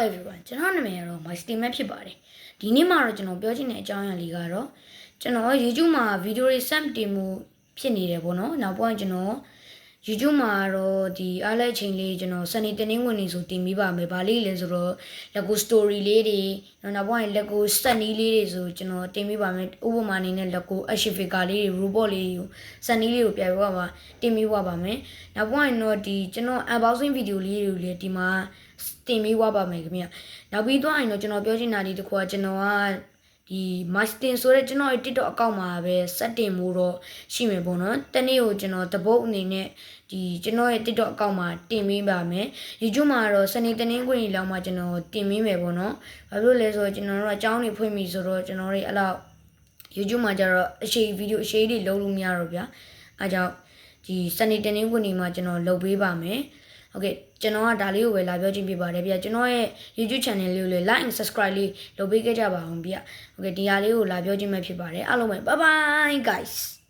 everyone ကျွန်တော်နာမည်ကတော့ My Steam ဖြစ်ပါတယ်ဒီနေ့မှာတော့ကျွန်တော်ပြောချင်တဲ့အကြောင်းအရာလေးကတော့ကျွန်တော် YouTube မှာဗီဒီယိုတွေစမ်းတင်မှုဖြစ်နေတယ်ပေါ့နော်နောက်ပိုင်းကျွန်တော် YouTube မှာတော့ဒီအားလိုက်ချိန်လေးကျွန်တော်စနေတနင်္ဂနွေနေ့ဆိုတင်မိပါမယ်ဗာလေးလဲဆိုတော့ Lego story လေးတွေနောက်ပိုင်း Lego set နီးလေးတွေဆိုကျွန်တော်တင်မိပါမယ်ဥပမာအနေနဲ့ Lego action figure လေးတွေ robot လေးတွေကိုset နီးလေးကိုပြပြပါတင်မိပါမယ်နောက်ပိုင်းတော့ဒီကျွန်တော် unboxing video လေးတွေလည်းဒီမှာတင်မိပါမယ်ခင်ဗျနောက်ပြီးတော့ကျွန်တော်ပြောချင်တာဒီတစ်ခုကကျွန်တော်ကဒီ Mastin ဆိုတဲ့ကျွန်တော်ရဲ့ TikTok အကောင့်မှာပဲစက်တင်မှုတော့ရှိမယ်ပေါ့နော်တနေ့ကိုကျွန်တော်တပုတ်အနေနဲ့ဒီကျွန်တော်ရဲ့ TikTok အကောင့်မှာတင်ပေးပါမယ် YouTube မှာတော့စနေတနင်္ဂနွေလောက်မှာကျွန်တော်တင်ပေးမယ်ပေါ့နော်ဘာလို့လဲဆိုတော့ကျွန်တော်တို့အကြောင်းတွေဖွင့်ပြီဆိုတော့ကျွန်တော်တွေအဲ့လောက် YouTube မှာကျတော့အရှိဗီဒီယိုအရှိတွေလုံးလို့မရတော့ဗျာအဲကြောင့်ဒီစနေတနင်္ဂနွေမှာကျွန်တော်လုပ်ပေးပါမယ်ဟုတ်ကဲ့ကျွန်တော်ကဒါလေးကိုပဲလာပြောချင်းပြပါတယ်ဗျာကျွန်တော်ရဲ့ YouTube channel လေးကိုလည်း like and subscribe လေးလုပ်ပေးခဲ့ကြပါအောင်ဗျာဟုတ်ကဲ့ဒီဟာလေးကိုလာပြောချင်းမှဖြစ်ပါတယ်အားလုံးပဲ bye bye guys